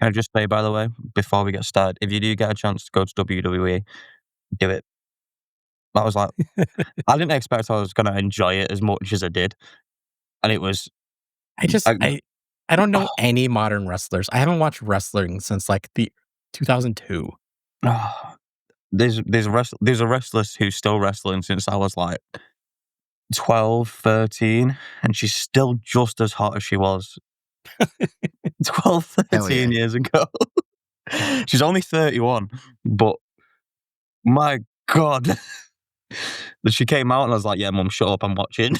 Can I just say, by the way, before we get started, if you do get a chance to go to WWE, do it. I was like, I didn't expect I was going to enjoy it as much as I did. And it was... I don't know any modern wrestlers. I haven't watched wrestling since like the 2002. There's a wrestler who's still wrestling since I was like 12, 13, and she's still just as hot as she was 12, 13 years ago. She's only 31, but my God. She came out and I was like, yeah, Mum, shut up, I'm watching.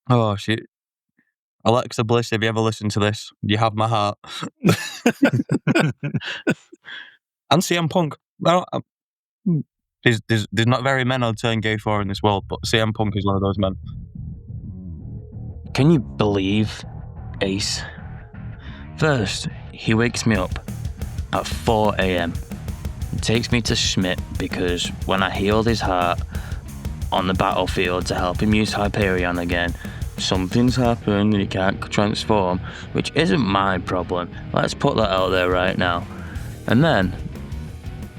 Oh, shit. Alexa Bliss, if you ever listen to this, you have my heart. And CM Punk. There's not very men I'd turn gay for in this world, but CM Punk is one of those men. Can you believe Ace? First, he wakes me up at 4 a.m. He takes me to Schmidt because when I healed his heart on the battlefield to help him use Hyperion again, something's happened and he can't transform, which isn't my problem. Let's put that out there right now. And then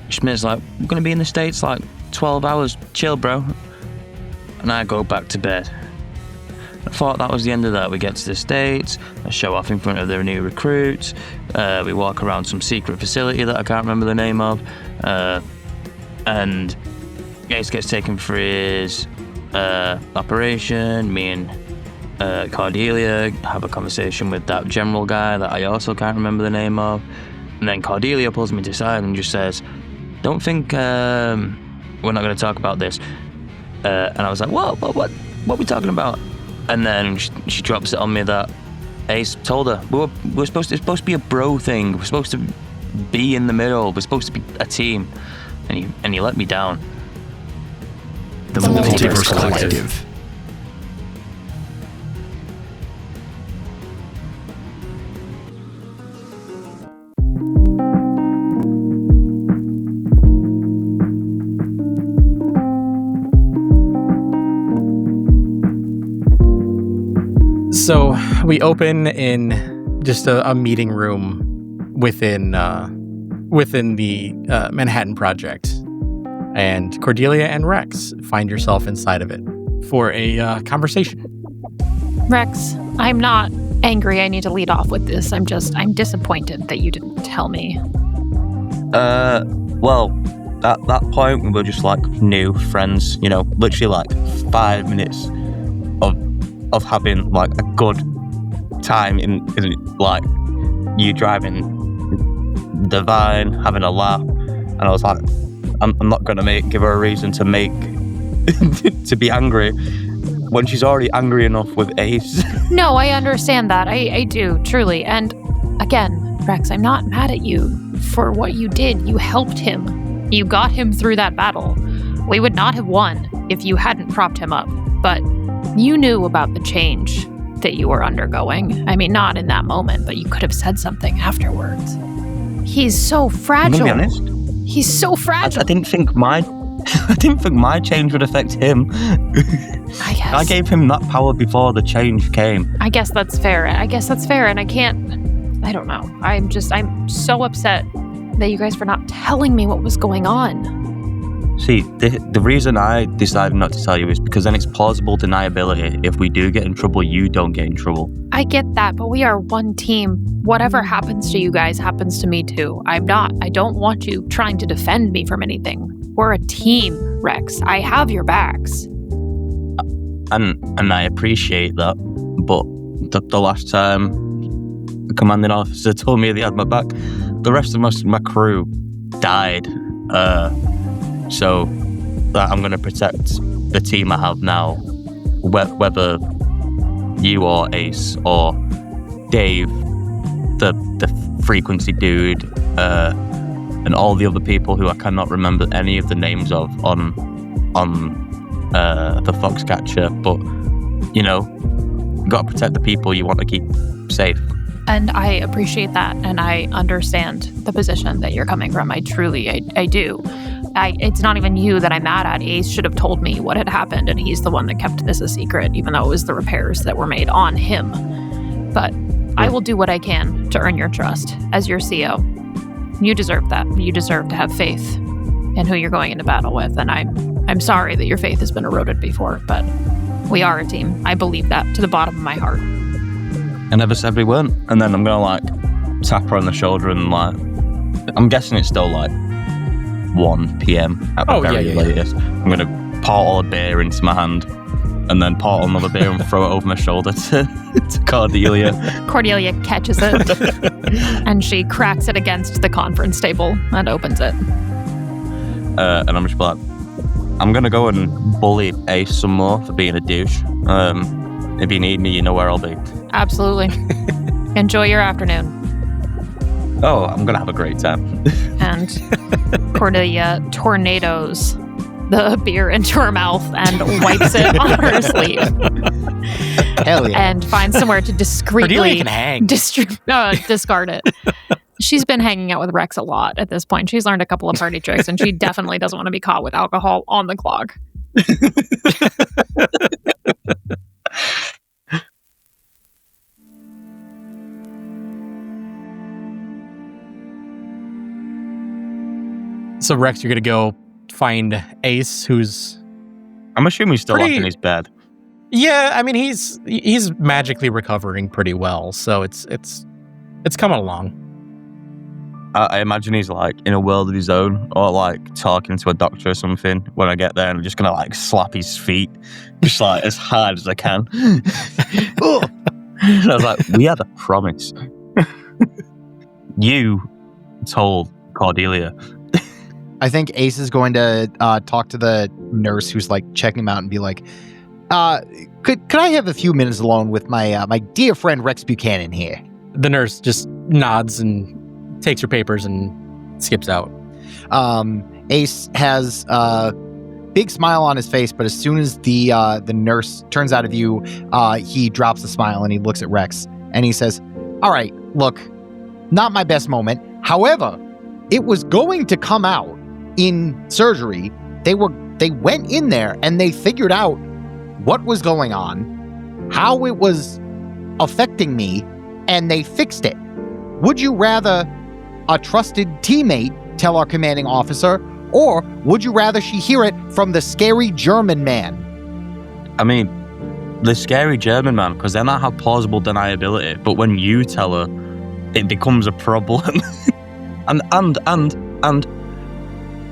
Schmidt's like, we're going to be in the States like 12 hours, chill bro. And I go back to bed. I thought that was the end of that. We get to the States, I show off in front of their new recruits, we walk around some secret facility that I can't remember the name of, and Ace gets taken for his operation. Me and Cordelia have a conversation with that general guy that I also can't remember the name of, and then Cordelia pulls me to the side and just says, don't think we're not going to talk about this, and I was like, what are we talking about? And then she drops it on me that Ace told her it's supposed to be a bro thing. We're supposed to be in the middle. We're supposed to be a team, and he let me down. The Multiverse Collective. So we open in just a meeting room within the Manhattan Project, and Cordelia and Rex find yourself inside of it for a conversation. Rex, I'm not angry. I need to lead off with this. I'm disappointed that you didn't tell me. Well, at that point we were just like new friends, literally like 5 minutes of having like a good time in like you driving the van, having a laugh, and I was like, I'm not gonna give her a reason to to be angry when she's already angry enough with Ace. No, I understand that. I do, truly. And again, Rex, I'm not mad at you for what you did. You helped him. You got him through that battle. We would not have won if you hadn't propped him up. But you knew about the change that you were undergoing. I mean, not in that moment, but you could have said something afterwards. He's so fragile. I'm gonna be honest. He's so fragile. I didn't think my change would affect him. I guess. I gave him that power before the change came. I guess that's fair. And I don't know. I'm so upset that you guys for not telling me what was going on. See, the reason I decided not to tell you is because then it's plausible deniability. If we do get in trouble, you don't get in trouble. I get that, but we are one team. Whatever happens to you guys happens to me too. I don't want you trying to defend me from anything. We're a team, Rex. I have your backs. And I appreciate that, but the last time the commanding officer told me they had my back, the rest of my crew died. So that I'm going to protect the team I have now, whether you or Ace or Dave, the frequency dude, and all the other people who I cannot remember any of the names of on the Foxcatcher. But you got to protect the people you want to keep safe. And I appreciate that, and I understand the position that you're coming from. I truly do. It's not even you that I'm mad at. Ace should have told me what had happened, and he's the one that kept this a secret, even though it was the repairs that were made on him. But I will do what I can to earn your trust as your CO. You deserve that. You deserve to have faith in who you're going into battle with, and I'm sorry that your faith has been eroded before, but we are a team. I believe that to the bottom of my heart. I never said we weren't. And then I'm gonna like tap her on the shoulder and like, I'm guessing it's still like 1 p.m. at the very latest. I'm gonna pour all a beer into my hand and then pour another beer and throw it over my shoulder to Cordelia. Cordelia catches it and she cracks it against the conference table and opens it. And I'm just like, I'm gonna go and bully Ace some more for being a douche. If you need me, you know where I'll be. Absolutely. Enjoy your afternoon. Oh, I'm gonna have a great time. And Cordelia tornadoes the beer into her mouth and wipes it on her sleeve. Hell yeah. And finds somewhere to discreetly Cordelia can hang. Discard it. She's been hanging out with Rex a lot at this point. She's learned a couple of party tricks, and she definitely doesn't want to be caught with alcohol on the clock. So Rex, you're gonna go find Ace, who's I'm assuming he's still up in his bed. Yeah, I mean he's magically recovering pretty well, so it's coming along. I imagine he's like in a world of his own, or like talking to a doctor or something. When I get there, and I'm just gonna like slap his feet, just like as hard as I can. I was like, we had a promise. You told Cordelia. I think Ace is going to talk to the nurse who's like checking him out and be like, could I have a few minutes alone with my dear friend Rex Buchanan here? The nurse just nods and takes her papers and skips out. Ace has a big smile on his face, but as soon as the nurse turns out of view, he drops the smile and he looks at Rex and he says, all right, look, not my best moment. However, it was going to come out in surgery. They went in there and they figured out what was going on, how it was affecting me, and they fixed it. Would you rather a trusted teammate tell our commanding officer, or would you rather she hear it from the scary German man? I mean, the scary German man, because they might have plausible deniability, but when you tell her, it becomes a problem. and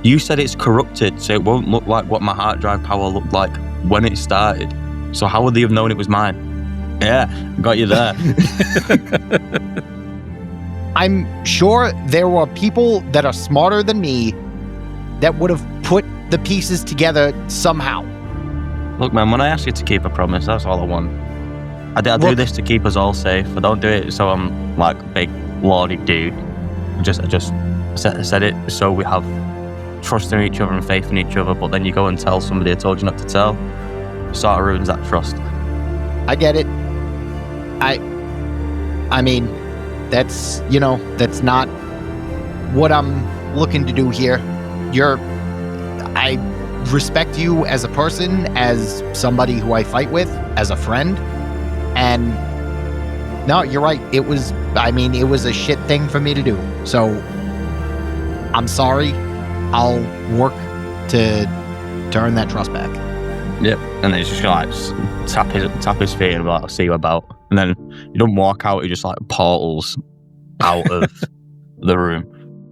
you said it's corrupted, so it won't look like what my hard drive power looked like when it started. So how would they have known it was mine? Yeah, got you there. I'm sure there were people that are smarter than me that would have put the pieces together somehow. Look, man, when I ask you to keep a promise, that's all I want. I do this to keep us all safe. I don't do it so I'm like a big lordy dude. I just said it so we have trust in each other and faith in each other, but then you go and tell somebody I told you not to tell. Sort of ruins that trust. I get it. I mean, that's not what I'm looking to do here. I respect you as a person, as somebody who I fight with, as a friend. And no, you're right. It was a shit thing for me to do. So I'm sorry. I'll work to earn that trust back. Yep. And then he's just gonna like tap his feet and be like, I'll see you about. And then you don't walk out, he just like portals out of the room.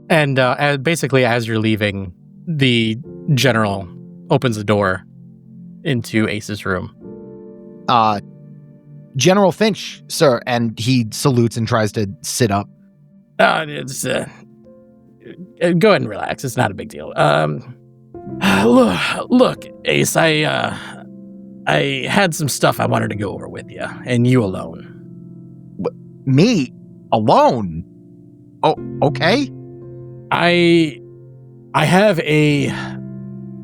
And basically, as you're leaving, the general opens the door into Ace's room. General Finch, sir, and he salutes and tries to sit up. It's go ahead and relax. It's not a big deal. Look, Ace, I had some stuff I wanted to go over with you, and you alone. Me alone? Oh, okay. I have a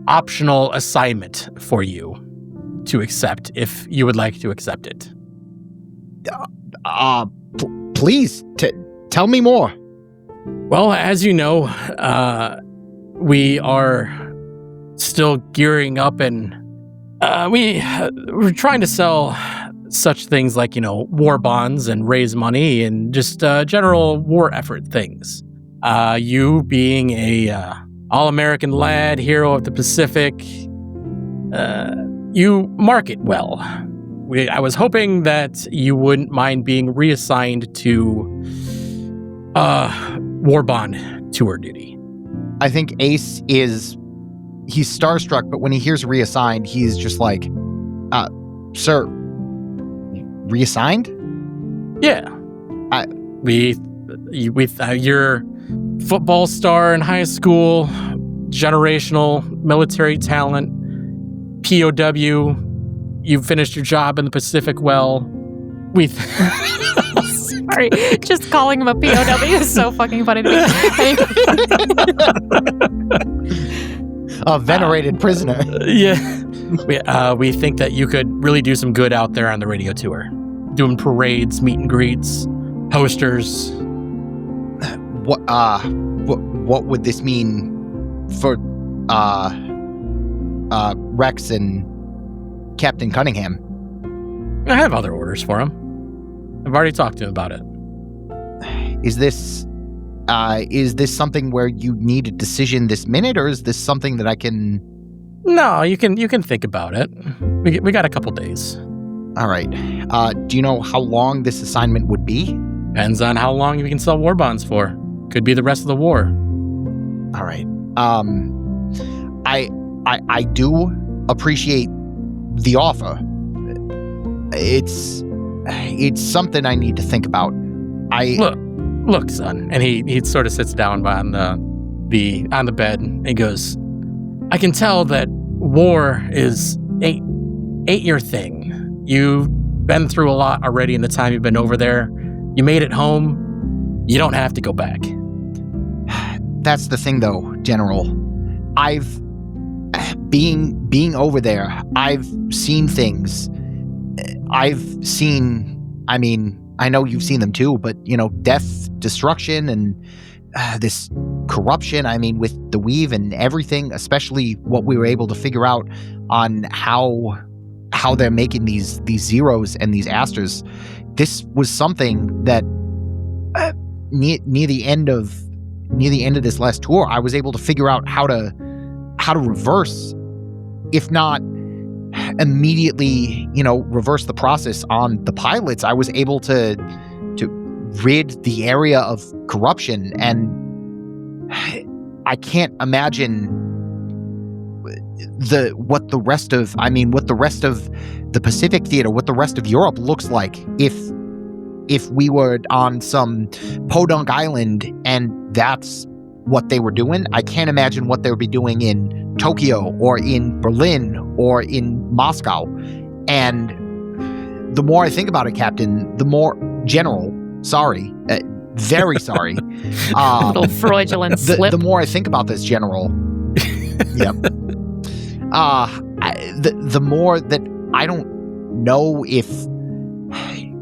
optional assignment for you to accept if you would like to accept it. Please, tell me more. Well, as you know, we are still gearing up, and we're trying to sell such things like, war bonds and raise money and just general war effort things. You being a all-American lad, hero of the Pacific, you market well. I was hoping that you wouldn't mind being reassigned to war bond tour duty. I think Ace he's starstruck, but when he hears reassigned, he's just like, sir, reassigned? Yeah. You're football star in high school, generational military talent, POW. You finished your job in the Pacific well. Sorry, just calling him a POW is so fucking funny to me. A venerated prisoner. Yeah. We think that you could really do some good out there on the radio tour. Doing parades, meet and greets, posters. What would this mean for Rex and Captain Cunningham? I have other orders for him. I've already talked to him about it. Is this something where you need a decision this minute, or is this something that I can? No, you can think about it. We got a couple days. All right. Do you know how long this assignment would be? Depends on how long you can sell war bonds for. Could be the rest of the war. All right. I do appreciate the offer. It's something I need to think about. Look, son, and he sort of sits down on the bed and goes, I can tell that war ain't your thing. You've been through a lot already in the time you've been over there. You made it home. You don't have to go back. That's the thing, though, General. I've being over there, I've seen things. I know you've seen them too, but, death, destruction, and this corruption, with the Weave and everything, especially what we were able to figure out on how they're making these zeros and these asters. This was something that near the end of this last tour, I was able to figure out how to reverse, if not immediately, reverse the process on the pilots. I was able to rid the area of corruption, and I can't imagine what the rest of the Pacific theater, what the rest of Europe looks like if we were on some podunk island and that's what they were doing. I can't imagine what they would be doing in Tokyo or in Berlin or in Moscow. And the more I think about it, Captain, the more General, sorry, very sorry. Little fraudulent slip. The more I think about this, General, yep. The more that I don't know if,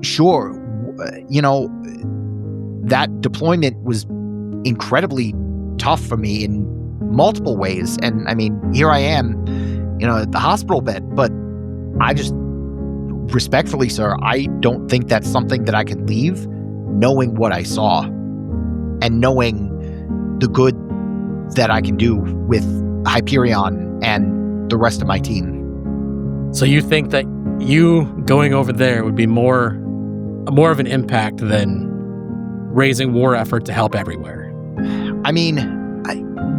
sure, that deployment was incredibly tough for me in multiple ways. And here I am, at the hospital bed, but I just respectfully, sir, I don't think that's something that I can leave knowing what I saw and knowing the good that I can do with Hyperion and the rest of my team. So you think that you going over there would be more of an impact than raising war effort to help everywhere?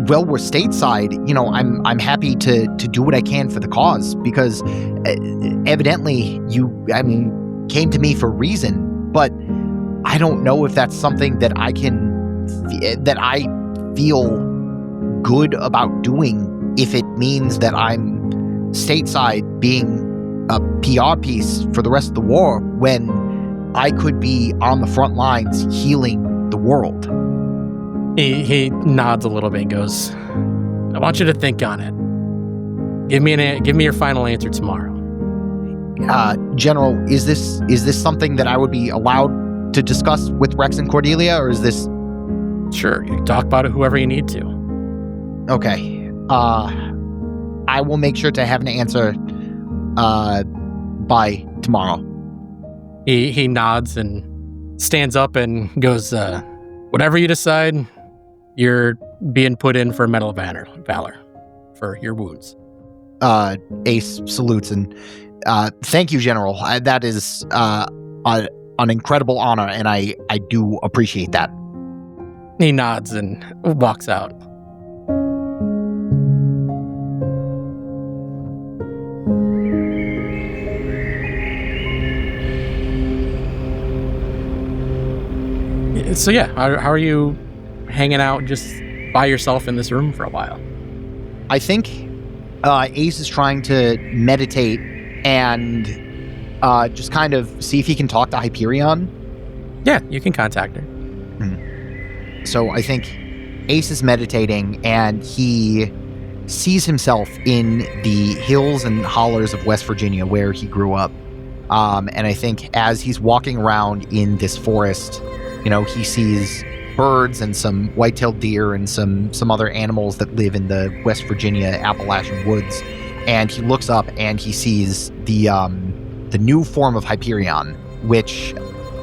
Well, we're stateside. I'm happy to do what I can for the cause, because evidently you came to me for a reason, but I don't know if that's something that I feel good about doing, if it means that I'm stateside being a PR piece for the rest of the war when I could be on the front lines healing the world. He nods a little bit and goes, I want you to think on it. Give me your final answer tomorrow. General, is this something that I would be allowed to discuss with Rex and Cordelia, or is this Sure, you talk about it whoever you need to. okay? I will make sure to have an answer by tomorrow. He nods and stands up and goes, whatever you decide, you're being put in for Medal of Valor for your wounds. Ace salutes and thank you, General. That is an incredible honor, and I do appreciate that. He nods and walks out. So yeah, how are you hanging out just by yourself in this room for a while? I think Ace is trying to meditate and just kind of see if he can talk to Hyperion. Yeah, you can contact her. So I think Ace is meditating and he sees himself in the hills and hollers of West Virginia where he grew up. And I think as he's walking around in this forest, he sees birds and some white-tailed deer and some other animals that live in the West Virginia Appalachian woods. And he looks up and he sees the new form of Hyperion, which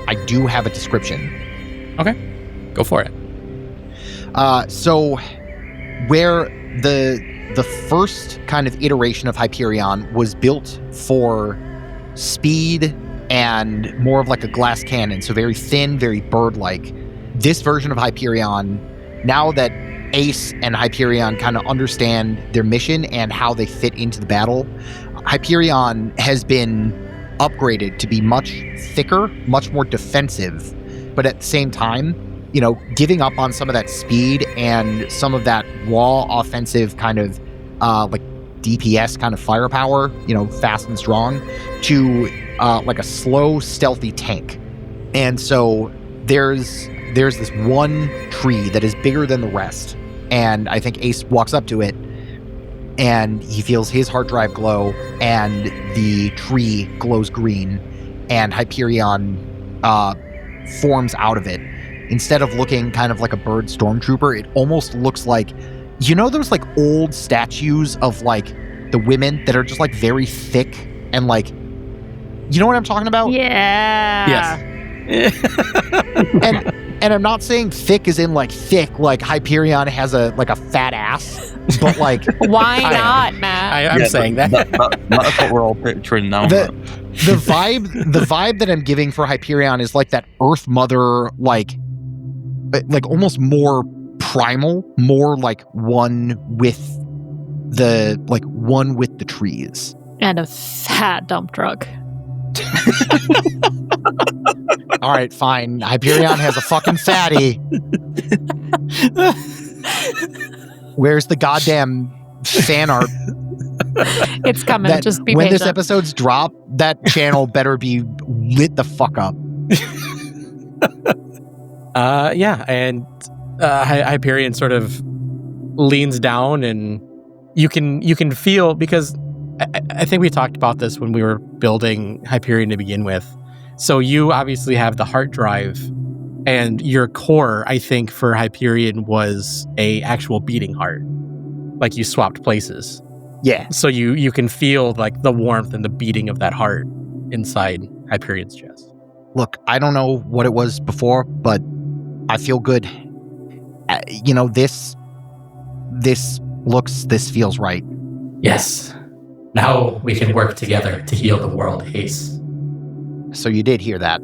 I do have a description. Okay, go for it. So where the first kind of iteration of Hyperion was built for speed and more of like a glass cannon, so very thin, very bird-like. This version of Hyperion, now that Ace and Hyperion kind of understand their mission and how they fit into the battle, Hyperion has been upgraded to be much thicker, much more defensive, but at the same time, giving up on some of that speed and some of that raw offensive kind of like DPS kind of firepower, fast and strong, to like a slow, stealthy tank. And so there's this one tree that is bigger than the rest, and I think Ace walks up to it and he feels his hard drive glow and the tree glows green, and Hyperion forms out of it. Instead of looking kind of like a bird stormtrooper, it almost looks like, those like old statues of like the women that are just like very thick and like, you know what I'm talking about? Yeah. Yes. And I'm not saying thick as in like thick, like Hyperion has a fat ass, but like Why not, Matt? I'm saying that. That's what we're all picturing now. the vibe that I'm giving for Hyperion is like that Earth Mother, like almost more primal, more like one with the trees. And a fat dump truck. All right, fine. Hyperion has a fucking fatty. Where's the goddamn fan art? It's coming. Just be when patient. this episode's drop, that channel better be lit the fuck up. And Hyperion sort of leans down, and you can feel, because I think we talked about this when we were building Hyperion to begin with. So you obviously have the heart drive, and your core, I think, for Hyperion was a actual beating heart. Like you swapped places. Yeah. So you can feel like the warmth and the beating of that heart inside Hyperion's chest. Look, I don't know what it was before, but I feel good. This feels right. Yes. Now we can work together to heal the world, Ace. So you did hear that.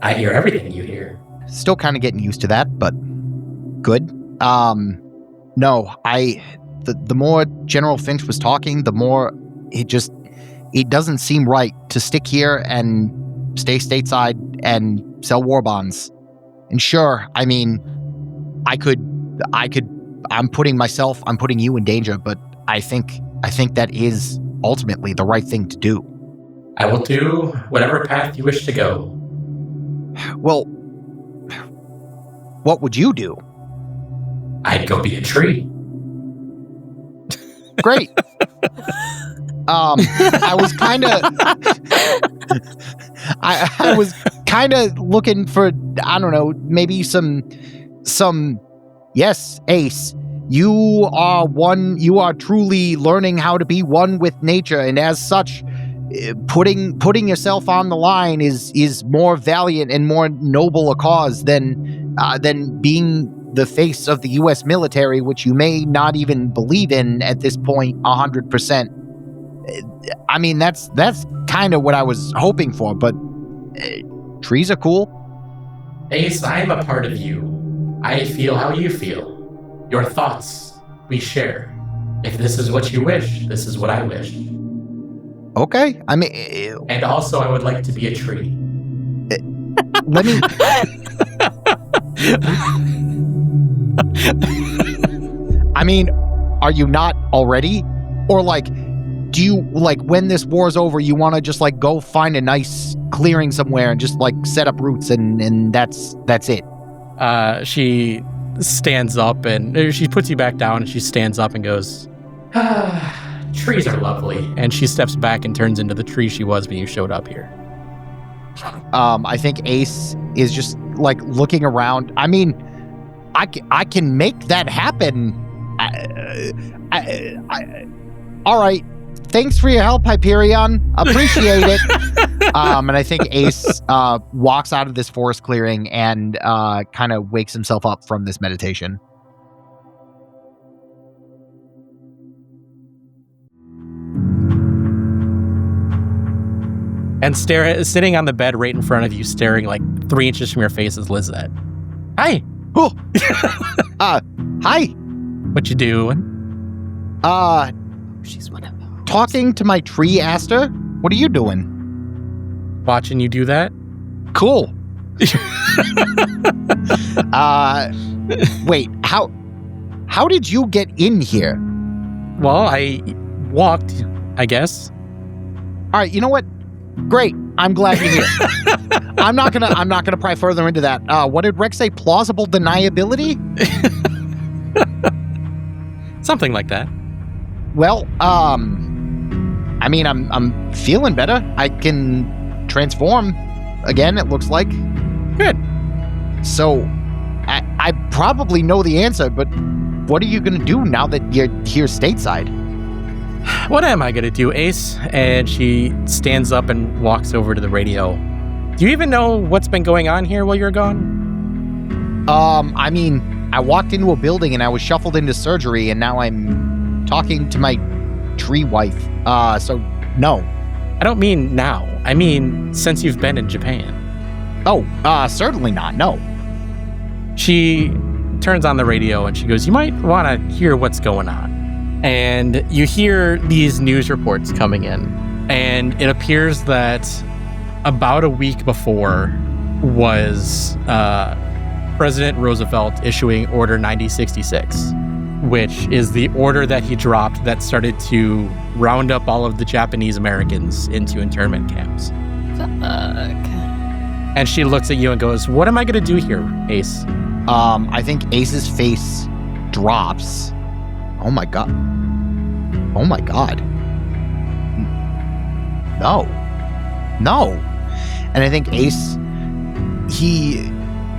I hear everything you hear. Still kind of getting used to that, but good. No, the more General Finch was talking, the more it doesn't seem right to stick here and stay stateside and sell war bonds. And sure, I mean, I'm putting you in danger, but I think that is ultimately the right thing to do. I will do whatever path you wish to go. Well, what would you do? I'd go be a tree. Great. I was kind of I was kind of looking for, I don't know, maybe some. Yes, Ace. You are truly learning how to be one with nature, and as such, putting yourself on the line is more valiant and more noble a cause than being the face of the U.S. military, which you may not even believe in at this point 100%. I mean, that's kind of what I was hoping for, but trees are cool. Ace, I am a part of you. I feel how you feel. Your thoughts, we share. If this is what you wish, this is what I wish. Okay, I mean... And also, I would like to be a tree. Let me... I mean, are you not already? Or, like, do you, like, when this war's over, you want to just, like, go find a nice clearing somewhere and just, like, set up roots and that's it? She stands up and she puts you back down and she stands up and goes, trees are lovely. And she steps back and turns into the tree she was when you showed up here. I think Ace is just like looking around. I mean, I can make that happen. All right. Thanks for your help, Hyperion. Appreciate it. And I think Ace walks out of this forest clearing and kind of wakes himself up from this meditation. And sitting on the bed right in front of you, staring like 3 inches from your face, is Lizette. Hi. Oh. Hi. What you doing? She's one of them. Talking to my tree, Aster. What are you doing? Watching you do that. Cool. Wait, how did you get in here? Well, I walked, I guess. All right, you know what? Great. I'm glad you're here. I'm not gonna pry further into that. What did Rex say? Plausible deniability? Something like that. Well, I mean, I'm feeling better. I can transform again, it looks like. Good. So, I probably know the answer, but what are you going to do now that you're here stateside? What am I going to do, Ace? And she stands up and walks over to the radio. Do you even know what's been going on here while you're gone? I mean, I walked into a building and I was shuffled into surgery, and now I'm talking to my tree wife. So, no. I don't mean now. I mean since you've been in Japan. Oh, certainly not, no. She turns on the radio and she goes, you might want to hear what's going on. And you hear these news reports coming in. And it appears that about a week before was President Roosevelt issuing Order 9066, which is the order that he dropped that started to round up all of the Japanese Americans into internment camps. Fuck. And she looks at you and goes, what am I going to do here, Ace? I think Ace's face drops. Oh my god. Oh my god. No. No. And I think Ace, he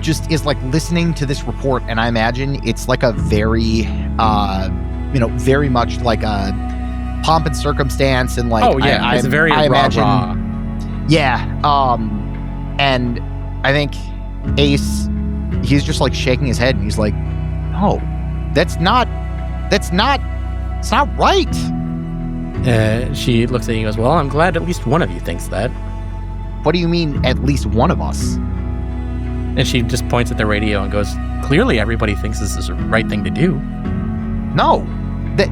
just is like listening to this report, and I imagine it's like a very, very much like a pomp and circumstance, and like, oh yeah, it's very I imagine, rah-rah. Yeah. And I think Ace, he's just like shaking his head, and he's like, no, it's not right. She looks at you and goes, well, I'm glad at least one of you thinks that. What do you mean, at least one of us? And she just points at the radio and goes, clearly everybody thinks this is the right thing to do. No. That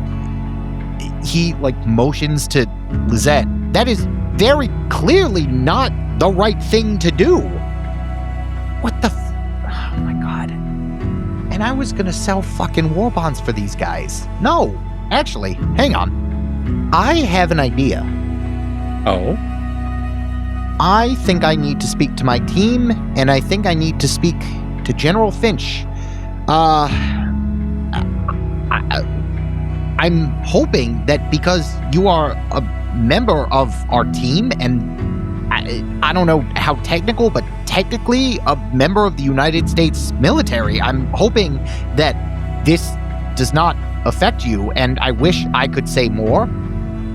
he like motions to Lizette. That is very clearly not the right thing to do. What the oh my god. And I was gonna sell fucking war bonds for these guys. No, actually, hang on. I have an idea. Oh? I think I need to speak to my team, and I think I need to speak to General Finch. I'm hoping that because you are a member of our team, and I don't know how technical, but technically a member of the United States military. I'm hoping that this does not affect you, and I wish I could say more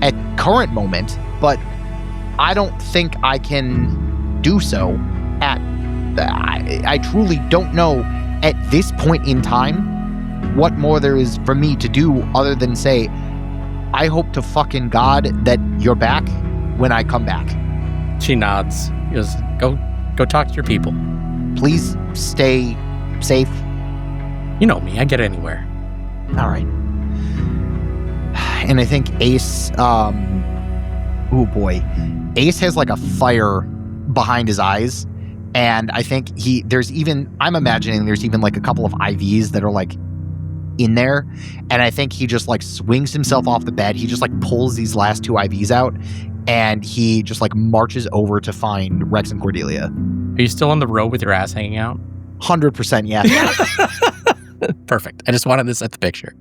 at current moment, but I don't think I can do so I truly don't know at this point in time what more there is for me to do other than say, I hope to fucking God that you're back when I come back. She nods. She goes, go talk to your people. Please stay safe. You know me, I get anywhere. All right. And I think Ace, oh boy. Ace has like a fire behind his eyes. And I think I'm imagining there's even like a couple of IVs that are like in there. And I think he just like swings himself off the bed. He just like pulls these last 2 IVs out and he just like marches over to find Rex and Cordelia. Are you still on the road with your ass hanging out? 100%, yeah. Perfect. I just wanted to set the picture.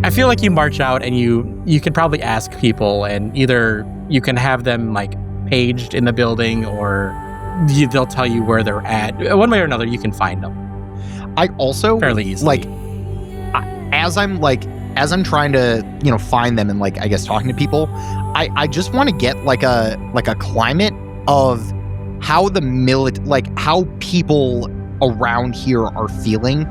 I feel like you march out and you can probably ask people, and either you can have them like paged in the building or they'll tell you where they're at. One way or another, you can find them. I also fairly easily. As I'm trying to, find them and like, I guess talking to people, I just want to get like a climate of how how people around here are feeling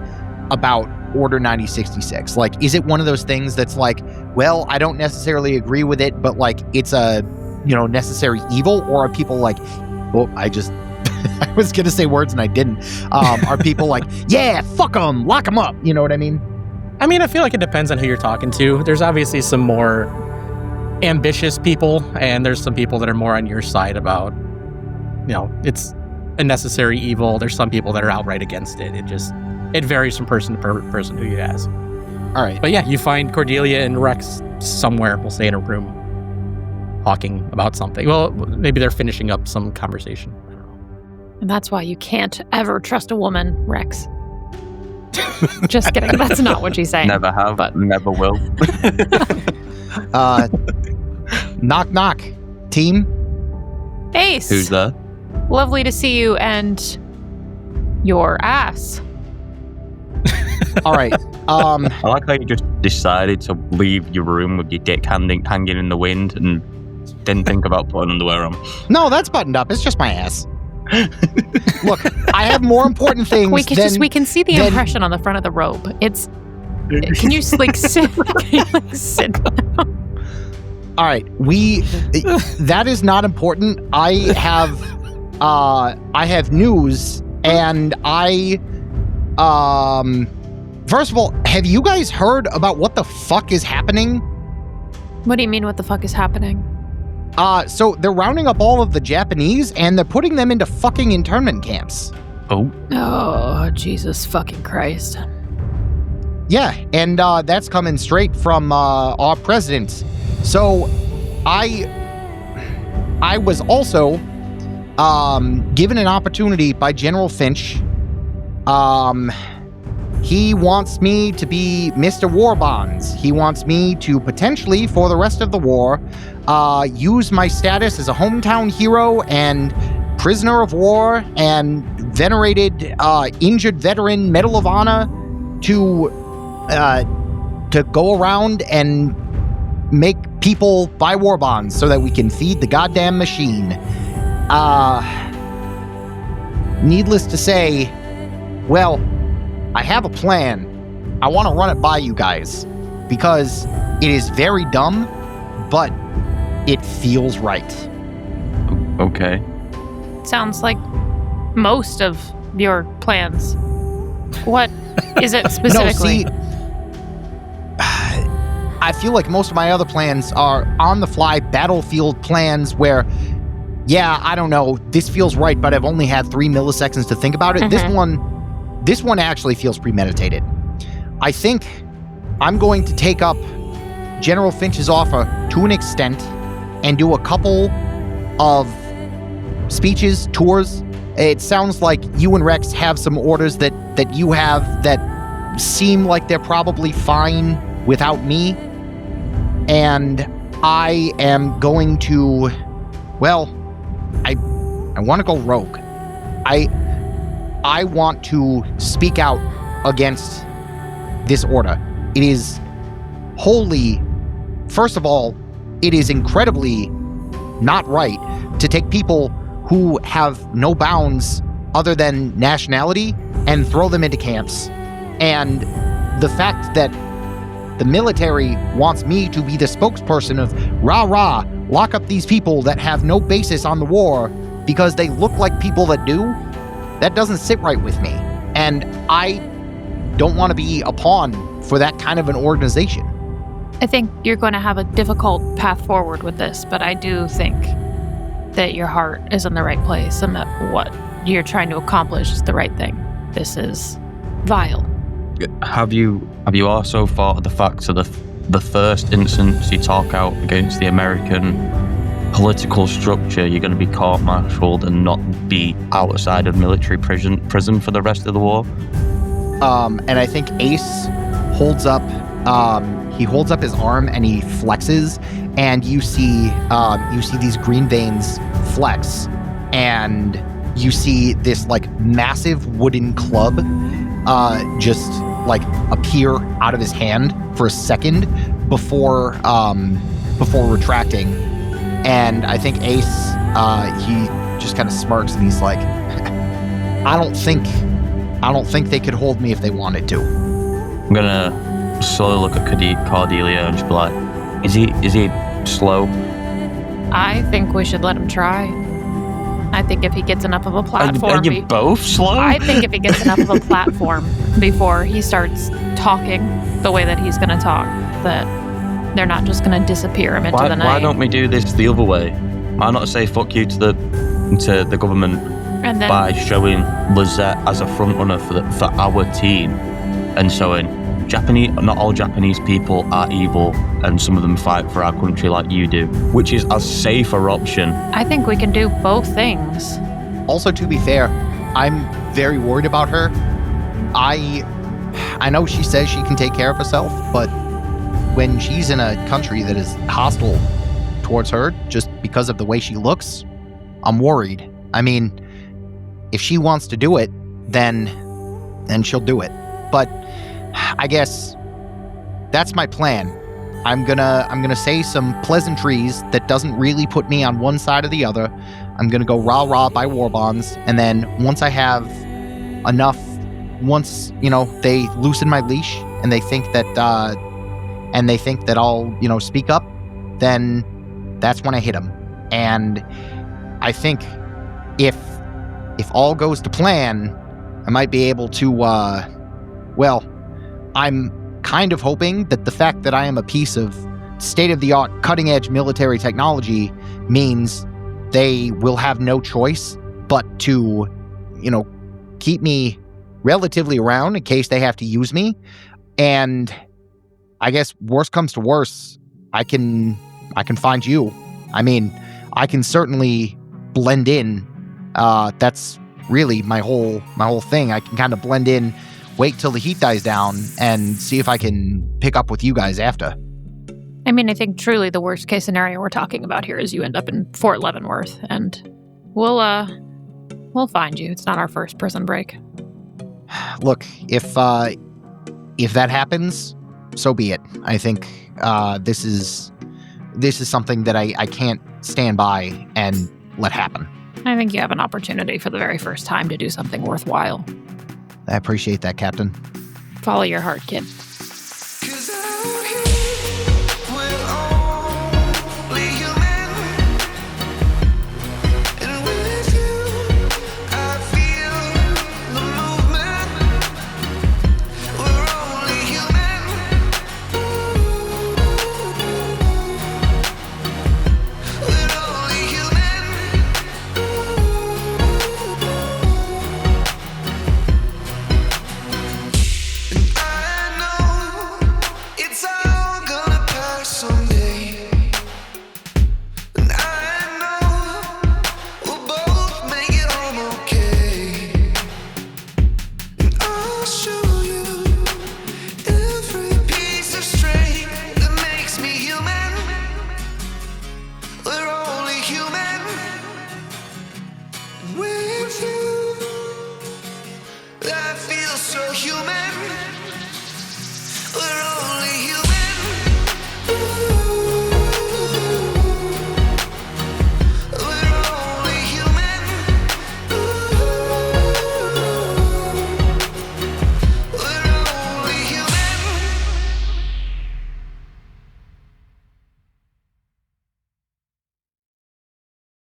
about Order 9066. Like, is it one of those things that's like, well, I don't necessarily agree with it, but like it's a, necessary evil? Or are people like, well, I was going to say words and I didn't. Are people like, yeah, fuck them, lock them up? You know what I mean? I mean, I feel like it depends on who you're talking to. There's obviously some more ambitious people, and there's some people that are more on your side about, it's a necessary evil. There's some people that are outright against it. It varies from person to person who you ask. All right. But yeah, you find Cordelia and Rex somewhere, we'll say in a room, talking about something. Well, maybe they're finishing up some conversation. I don't know. And that's why you can't ever trust a woman, Rex. Just kidding. That's not what she's saying. Never have, but never will. Knock, knock. Team? Ace. Who's there? Lovely to see you and your ass. All right. I like how you just decided to leave your room with your dick hanging in the wind and didn't think about putting underwear on. No, that's buttoned up. It's just my ass. Look, I have more important things. We can see the impression on the front of the robe. Can you like sit? Can you like sit down? All right, that is not important. I have news, and first of all, have you guys heard about what the fuck is happening? What do you mean, what the fuck is happening? So they're rounding up all of the Japanese, and they're putting them into fucking internment camps. Oh, Jesus fucking Christ. Yeah, and that's coming straight from our president. So I was also given an opportunity by General Finch. He wants me to be Mr. War Bonds. He wants me to potentially, for the rest of the war, use my status as a hometown hero and prisoner of war and venerated injured veteran Medal of Honor to go around and make people buy war bonds so that we can feed the goddamn machine. Needless to say, well, I have a plan. I want to run it by you guys because it is very dumb, but it feels right. Okay. Sounds like most of your plans. What is it specifically? No, see, I feel like most of my other plans are on-the-fly battlefield plans where, yeah, I don't know, this feels right, but I've only had 3 milliseconds to think about it. Mm-hmm. This one actually feels premeditated. I think I'm going to take up General Finch's offer to an extent and do a couple of speeches, tours. It sounds like you and Rex have some orders that you have that seem like they're probably fine without me. and I am going to, well, I want to go rogue. I want to speak out against this order. It is wholly, first of all, it is incredibly not right to take people who have no bounds other than nationality and throw them into camps. And the fact that the military wants me to be the spokesperson of rah, lock up these people that have no basis on the war because they look like people that do, that doesn't sit right with me. And I don't want to be a pawn for that kind of an organization. I think you're going to have a difficult path forward with this, but I do think that your heart is in the right place and that what you're trying to accomplish is the right thing. This is vile. Have you also thought of the fact of the first instance you talk out against the American political structure, you're going to be court-martialed and not be outside of military prison for the rest of the war? And I think Ace holds up, he holds up his arm and he flexes, and you see these green veins flex, and you see this like massive wooden club just like appear out of his hand for a second before retracting. And I think Ace, he just kind of smirks and he's like, I don't think they could hold me if they wanted to. I'm gonna slowly look at Cordelia and just be like, is he slow? I think we should let him try. I think if he gets enough of a platform... Are you both slow? I think if he gets enough of a platform before he starts talking the way that he's going to talk, that they're not just going to disappear him into the night. Why don't we do this the other way? Why not say fuck you to the government and then, by showing Lizette as a front runner for our team and showing not all Japanese people are evil and some of them fight for our country like you do, which is a safer option. I think we can do both things. Also, to be fair, I'm very worried about her. I know she says she can take care of herself, but when she's in a country that is hostile towards her just because of the way she looks, I'm worried. I mean, if she wants to do it, then she'll do it. But I guess that's my plan. I'm gonna say some pleasantries that doesn't really put me on one side or the other. I'm gonna go rah buy war bonds, and then once I have enough, once they loosen my leash and they think that I'll speak up, then that's when I hit them. And I think if all goes to plan, I might be able to I'm kind of hoping that the fact that I am a piece of state-of-the-art, cutting-edge military technology means they will have no choice but to, keep me relatively around in case they have to use me. And I guess worst comes to worst, I can find you. I mean, I can certainly blend in. That's really my whole thing. I can kind of blend in, wait till the heat dies down, and see if I can pick up with you guys after. I mean, I think truly the worst case scenario we're talking about here is you end up in Fort Leavenworth, and we'll find you. It's not our first prison break. Look, if that happens, so be it. I think this is something that I can't stand by and let happen. I think you have an opportunity for the very first time to do something worthwhile. I appreciate that, Captain. Follow your heart, kid.